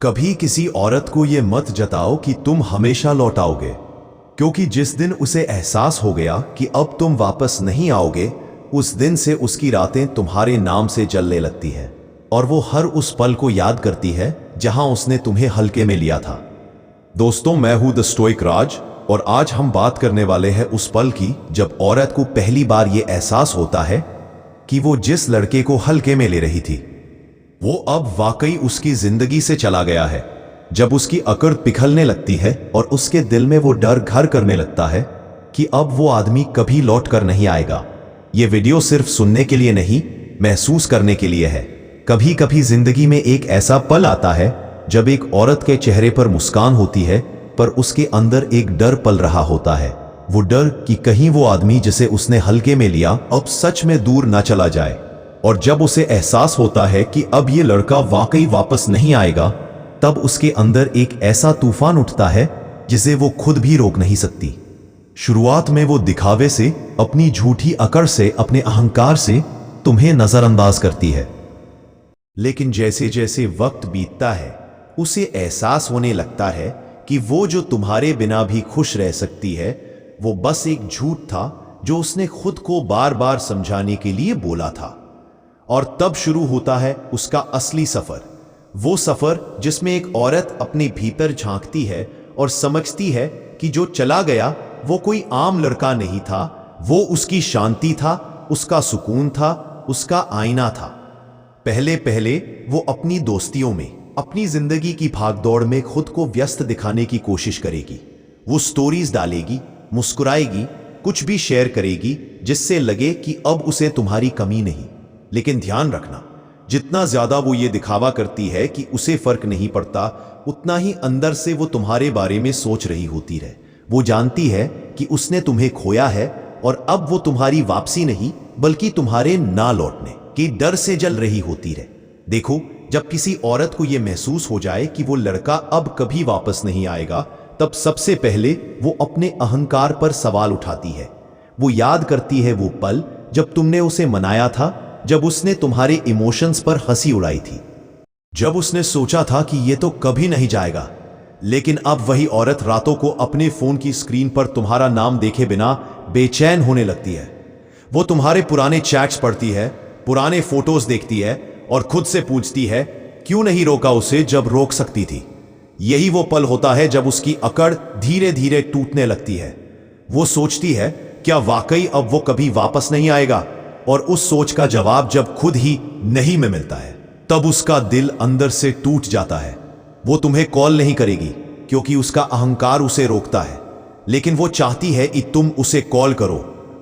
कभी किसी औरत को यह मत जताओ कि तुम हमेशा लौट आओगे, क्योंकि जिस दिन उसे एहसास हो गया कि अब तुम वापस नहीं आओगे, उस दिन से उसकी रातें तुम्हारे नाम से जलने लगती है और वो हर उस पल को याद करती है जहां उसने तुम्हें हल्के में लिया था। दोस्तों, मैं हूं द स्टोइक राज और आज हम बात करने वाले हैं उस पल की जब औरत को पहली बार यह एहसास होता है कि वो जिस लड़के को हल्के में ले रही थी वो अब वाकई उसकी जिंदगी से चला गया है। जब उसकी अकड़ पिघलने लगती है और उसके दिल में वो डर घर करने लगता है कि अब वो आदमी कभी लौट कर नहीं आएगा। ये वीडियो सिर्फ सुनने के लिए नहीं, महसूस करने के लिए है। कभी कभी जिंदगी में एक ऐसा पल आता है जब एक औरत के चेहरे पर मुस्कान होती है पर उसके अंदर एक डर पल रहा होता है। वो डर कि कहीं वो आदमी जिसे उसने हल्के में लिया अब सच में दूर ना चला जाए। और जब उसे एहसास होता है कि अब ये लड़का वाकई वापस नहीं आएगा, तब उसके अंदर एक ऐसा तूफान उठता है जिसे वो खुद भी रोक नहीं सकती। शुरुआत में वो दिखावे से, अपनी झूठी अकड़ से, अपने अहंकार से तुम्हें नजरअंदाज करती है, लेकिन जैसे जैसे वक्त बीतता है उसे एहसास होने लगता है कि वो जो तुम्हारे बिना भी खुश रह सकती है वो बस एक झूठ था जो उसने खुद को बार बार समझाने के लिए बोला था। और तब शुरू होता है उसका असली सफर, वो सफर जिसमें एक औरत अपने भीतर झांकती है और समझती है कि जो चला गया वो कोई आम लड़का नहीं था, वो उसकी शांति था, उसका सुकून था, उसका आईना था। पहले पहले वो अपनी दोस्तियों में, अपनी जिंदगी की भागदौड़ में खुद को व्यस्त दिखाने की कोशिश करेगी। वो स्टोरीज डालेगी, मुस्कुराएगी, कुछ भी शेयर करेगी जिससे लगे कि अब उसे तुम्हारी कमी नहीं। लेकिन ध्यान रखना, जितना ज्यादा वो ये दिखावा करती है कि उसे फर्क नहीं पड़ता, उतना ही अंदर से वो तुम्हारे बारे में सोच रही होती है। वो जानती है कि उसने तुम्हें खोया है और अब वो तुम्हारी वापसी नहीं बल्कि तुम्हारे ना लौटने के डर से जल रही होती है। देखो, जब किसी औरत को यह महसूस हो जाए कि वो लड़का अब कभी वापस नहीं आएगा, तब सबसे पहले वो अपने अहंकार पर सवाल उठाती है। वो याद करती है वो पल जब तुमने उसे मनाया था, जब उसने तुम्हारे इमोशंस पर हंसी उड़ाई थी, जब उसने सोचा था कि ये तो कभी नहीं जाएगा। लेकिन अब वही औरत रातों को अपने फोन की स्क्रीन पर तुम्हारा नाम देखे बिना बेचैन होने लगती है। वो तुम्हारे पुराने चैट्स पढ़ती है, पुराने फोटोज देखती है और खुद से पूछती है क्यों नहीं रोका उसे जब रोक सकती थी। यही वो पल होता है जब उसकी अकड़ धीरे धीरे टूटने लगती है। वो सोचती है क्या वाकई अब वो कभी वापस नहीं आएगा, और उस सोच का जवाब जब खुद ही नहीं में मिलता है तब उसका दिल अंदर से टूट जाता है। वो तुम्हें कॉल नहीं करेगी क्योंकि उसका अहंकार उसे रोकता है, लेकिन वो चाहती है कि तुम उसे कॉल करो।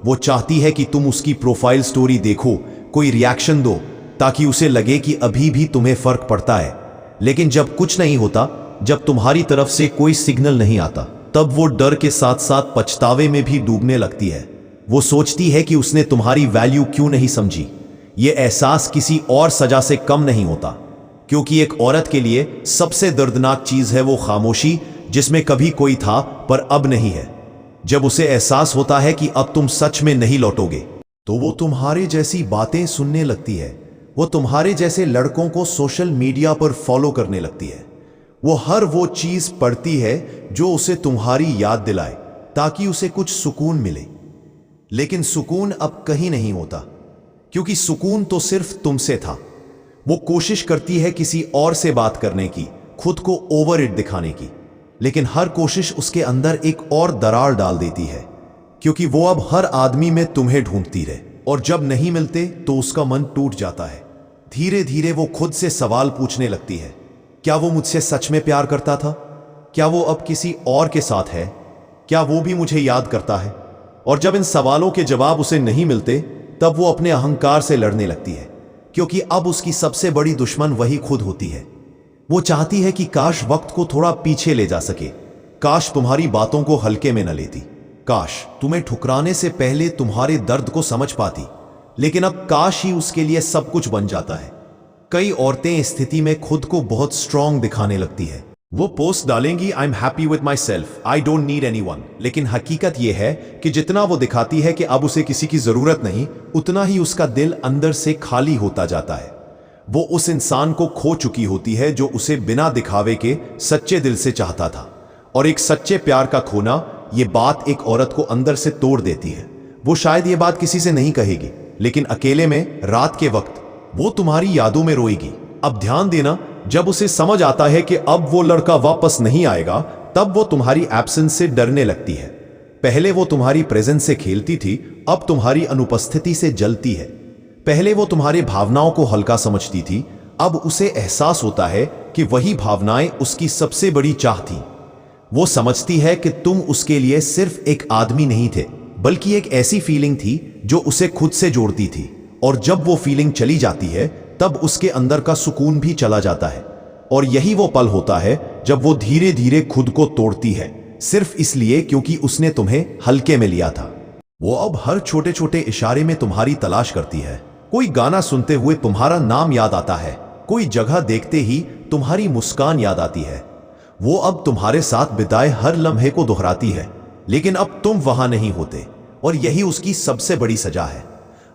वो चाहती है कि तुम उसकी प्रोफाइल स्टोरी देखो, कोई रिएक्शन दो, ताकि उसे लगे कि अभी भी तुम्हें फर्क पड़ता है। लेकिन जब कुछ नहीं होता, जब तुम्हारी तरफ से कोई सिग्नल नहीं आता, तब वो डर के साथ साथ पछतावे में भी डूबने लगती है। वो सोचती है कि उसने तुम्हारी वैल्यू क्यों नहीं समझी। ये एहसास किसी और सजा से कम नहीं होता, क्योंकि एक औरत के लिए सबसे दर्दनाक चीज है वो खामोशी जिसमें कभी कोई था पर अब नहीं है। जब उसे एहसास होता है कि अब तुम सच में नहीं लौटोगे, तो वो तुम्हारे जैसी बातें सुनने लगती है। वो तुम्हारे जैसे लड़कों को सोशल मीडिया पर फॉलो करने लगती है। वो हर वो चीज पढ़ती है जो उसे तुम्हारी याद दिलाए ताकि उसे कुछ सुकून मिले। लेकिन सुकून अब कहीं नहीं होता, क्योंकि सुकून तो सिर्फ तुमसे था। वो कोशिश करती है किसी और से बात करने की, खुद को ओवर इट दिखाने की, लेकिन हर कोशिश उसके अंदर एक और दरार डाल देती है, क्योंकि वो अब हर आदमी में तुम्हें ढूंढती रहे और जब नहीं मिलते तो उसका मन टूट जाता है। धीरे धीरे वो खुद से सवाल पूछने लगती है, क्या वो मुझसे सच में प्यार करता था? क्या वो अब किसी और के साथ है? क्या वो भी मुझे याद करता है? और जब इन सवालों के जवाब उसे नहीं मिलते, तब वो अपने अहंकार से लड़ने लगती है, क्योंकि अब उसकी सबसे बड़ी दुश्मन वही खुद होती है। वो चाहती है कि काश वक्त को थोड़ा पीछे ले जा सके, काश तुम्हारी बातों को हल्के में न लेती, काश तुम्हें ठुकराने से पहले तुम्हारे दर्द को समझ पाती। लेकिन अब काश ही उसके लिए सब कुछ बन जाता है। कई औरतें इस स्थिति में खुद को बहुत स्ट्रांग दिखाने लगती है। वो पोस्ट डालेंगी I am happy with myself, I don't need anyone. लेकिन हकीकत यह है कि जितना वो दिखाती है कि अब उसे किसी की जरूरत नहीं, उतना ही उसका दिल अंदर से खाली होता जाता है। वो उस इंसान को खो चुकी होती है जो उसे बिना दिखावे के सच्चे दिल से चाहता था। और एक सच्चे प्यार का खोना, ये बात एक औरत को अंदर से तोड़ देती है। वो शायद ये बात किसी से नहीं कहेगी, लेकिन अकेले में रात के वक्त वो तुम्हारी यादों में रोएगी। अब ध्यान देना, जब उसे समझ आता है कि अब वो लड़का वापस नहीं आएगा, तब वो तुम्हारी एब्सेंस से डरने लगती है। पहले वो तुम्हारी प्रेजेंस से खेलती थी, अब तुम्हारी अनुपस्थिति से जलती है। पहले वो तुम्हारी भावनाओं को हल्का समझती थी, अब उसे एहसास होता है कि वही भावनाएं उसकी सबसे बड़ी चाह थी। वो समझती है कि तुम उसके लिए सिर्फ एक आदमी नहीं थे, बल्कि एक ऐसी फीलिंग थी जो उसे खुद से जोड़ती थी। और जब वो फीलिंग चली जाती है, तब उसके अंदर का सुकून भी चला जाता है। और यही वो पल होता है जब वो धीरे धीरे खुद को तोड़ती है, सिर्फ इसलिए क्योंकि उसने तुम्हें हल्के में लिया था। वो अब हर छोटे छोटे इशारे में तुम्हारी तलाश करती है। कोई गाना सुनते हुए तुम्हारा नाम याद आता है, कोई जगह देखते ही तुम्हारी मुस्कान याद आती है। वो अब तुम्हारे साथ बिताए हर लम्हे को दोहराती है, लेकिन अब तुम वहां नहीं होते, और यही उसकी सबसे बड़ी सजा है।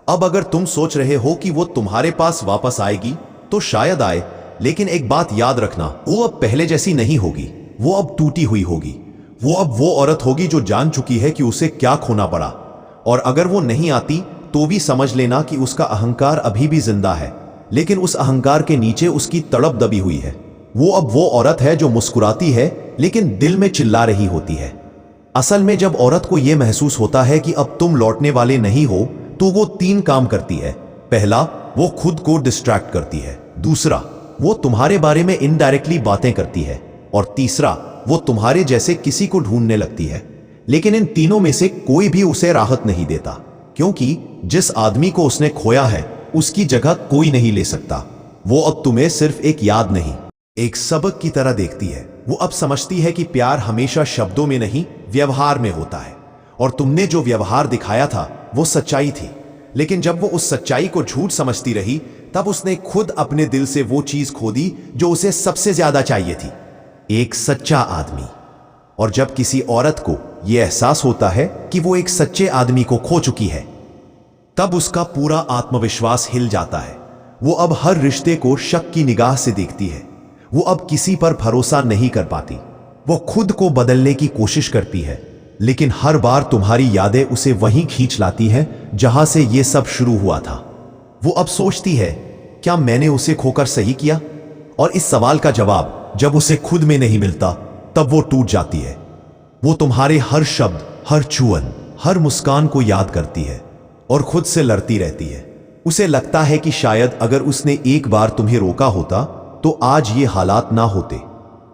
अब अगर तुम सोच रहे हो कि वो तुम्हारे पास वापस आएगी, तो शायद आए, लेकिन एक बात याद रखना, वो अब पहले जैसी नहीं होगी। वो अब टूटी हुई होगी। वो अब वो औरत होगी जो जान चुकी है कि उसे क्या खोना पड़ा। और अगर वो नहीं आती, तो भी समझ लेना कि उसका अहंकार अभी भी जिंदा है, लेकिन उस अहंकार के नीचे उसकी तड़प दबी हुई है। वो अब वो औरत है जो मुस्कुराती है, लेकिन दिल में चिल्ला रही होती है। असल में जब औरत को यह महसूस होता है कि अब तुम लौटने वाले नहीं हो, तो वो 3 काम करती है। पहला, वो खुद को डिस्ट्रैक्ट करती है। दूसरा, वो तुम्हारे बारे में इनडायरेक्टली बातें करती है। और तीसरा, वो तुम्हारे जैसे किसी को ढूंढने लगती है। लेकिन इन तीनों में से कोई भी उसे राहत नहीं देता, क्योंकि जिस आदमी को उसने खोया है, उसकी जगह कोई नहीं ले सकता। वो अब तुम्हें सिर्फ एक याद नहीं, एक सबक की तरह देखती है। वो अब समझती है कि प्यार हमेशा शब्दों में नहीं, व्यवहार में होता है। और तुमने जो व्यवहार दिखाया था, वो सच्चाई थी। लेकिन जब वो उस सच्चाई को झूठ समझती रही, तब उसने खुद अपने दिल से वो चीज खो दी जो उसे सबसे ज्यादा चाहिए थी, एक सच्चा आदमी। और जब किसी औरत को यह एहसास होता है कि वो एक सच्चे आदमी को खो चुकी है, तब उसका पूरा आत्मविश्वास हिल जाता है। वो अब हर रिश्ते को शक की निगाह से देखती है। वो अब किसी पर भरोसा नहीं कर पाती। वो खुद को बदलने की कोशिश करती है, लेकिन हर बार तुम्हारी यादें उसे वहीं खींच लाती हैं जहां से ये सब शुरू हुआ था। वो अब सोचती है, क्या मैंने उसे खोकर सही किया? और इस सवाल का जवाब जब उसे खुद में नहीं मिलता, तब वो टूट जाती है। वो तुम्हारे हर शब्द, हर छुअन, हर मुस्कान को याद करती है और खुद से लड़ती रहती है। उसे लगता है कि शायद अगर उसने एक बार तुम्हें रोका होता, तो आज ये हालात ना होते।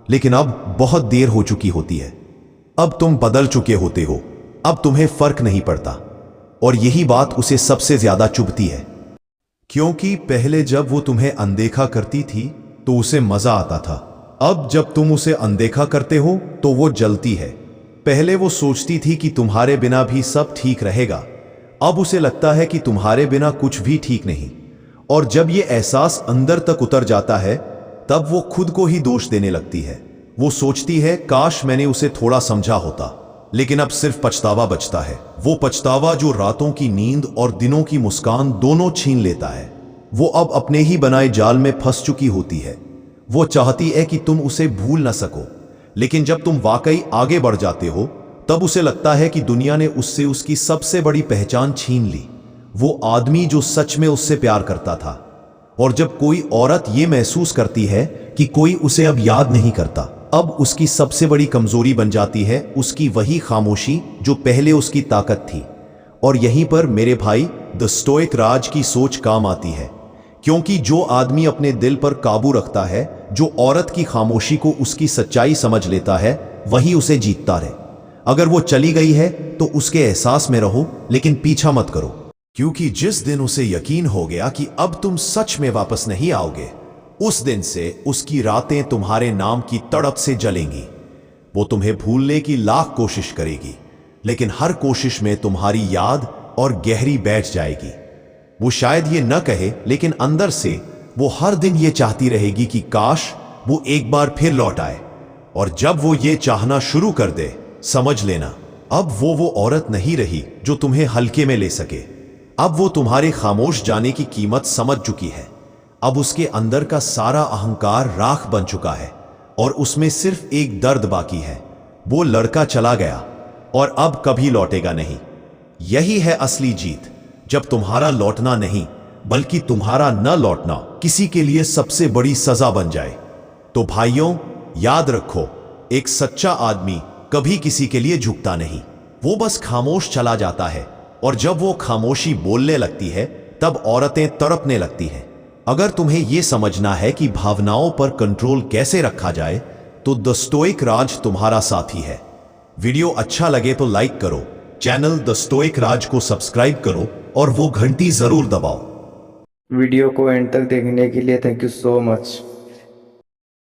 लेकिन अब बहुत देर हो चुकी होती है। अब तुम बदल चुके होते हो। अब तुम्हें फर्क नहीं पड़ता। और यही बात उसे सबसे ज्यादा चुभती है, क्योंकि पहले जब वो तुम्हें अनदेखा करती थी, तो उसे मजा आता था। अब जब तुम उसे अनदेखा करते हो, तो वो जलती है। पहले वो सोचती थी कि तुम्हारे बिना भी सब ठीक रहेगा। अब उसे लगता है कि तुम्हारे बिना कुछ भी ठीक नहीं। और जब ये एहसास अंदर तक उतर जाता है, तब वो खुद को ही दोष देने लगती है। वो सोचती है, काश मैंने उसे थोड़ा समझा होता। लेकिन अब सिर्फ पछतावा बचता है। वो पछतावा जो रातों की नींद और दिनों की मुस्कान दोनों छीन लेता है। वो अब अपने ही बनाए जाल में फंस चुकी होती है। वो चाहती है कि तुम उसे भूल न सको, लेकिन जब तुम वाकई आगे बढ़ जाते हो, तब उसे लगता है कि दुनिया ने उससे उसकी सबसे बड़ी पहचान छीन ली, वो आदमी जो सच में उससे प्यार करता था। और जब कोई औरत ये महसूस करती है कि कोई उसे अब याद नहीं करता, अब उसकी सबसे बड़ी कमजोरी बन जाती है उसकी वही खामोशी जो पहले उसकी ताकत थी। और यहीं पर मेरे भाई द स्टोइक राज की सोच काम आती है, क्योंकि जो आदमी अपने दिल पर काबू रखता है, जो औरत की खामोशी को उसकी सच्चाई समझ लेता है, वही उसे जीतता रहे। अगर वो चली गई है तो उसके एहसास में रहो, लेकिन पीछा मत करो, क्योंकि जिस दिन उसे यकीन हो गया कि अब तुम सच में वापस नहीं आओगे, उस दिन से उसकी रातें तुम्हारे नाम की तड़प से जलेंगी। वो तुम्हें भूलने की लाख कोशिश करेगी, लेकिन हर कोशिश में तुम्हारी याद और गहरी बैठ जाएगी। वो शायद ये न कहे, लेकिन अंदर से वो हर दिन ये चाहती रहेगी कि काश वो एक बार फिर लौट आए। और जब वो ये चाहना शुरू कर दे, समझ लेना अब वो औरत नहीं रही जो तुम्हें हल्के में ले सके। अब वो तुम्हारे खामोश जाने की कीमत समझ चुकी है। अब उसके अंदर का सारा अहंकार राख बन चुका है और उसमें सिर्फ एक दर्द बाकी है। वो लड़का चला गया और अब कभी लौटेगा नहीं। यही है असली जीत, जब तुम्हारा लौटना नहीं बल्कि तुम्हारा न लौटना किसी के लिए सबसे बड़ी सजा बन जाए। तो भाइयों, याद रखो, एक सच्चा आदमी कभी किसी के लिए झुकता नहीं, वो बस खामोश चला जाता है। और जब वो खामोशी बोलने लगती है तब औरतें तड़पने लगती हैं। अगर तुम्हें यह समझना है कि भावनाओं पर कंट्रोल कैसे रखा जाए, तो द स्टोइक राज तुम्हारा साथी है। वीडियो अच्छा लगे तो लाइक करो, चैनल द स्टोइक राज को सब्सक्राइब करो और वो घंटी जरूर दबाओ। वीडियो को एंड तक देखने के लिए थैंक यू सो मच।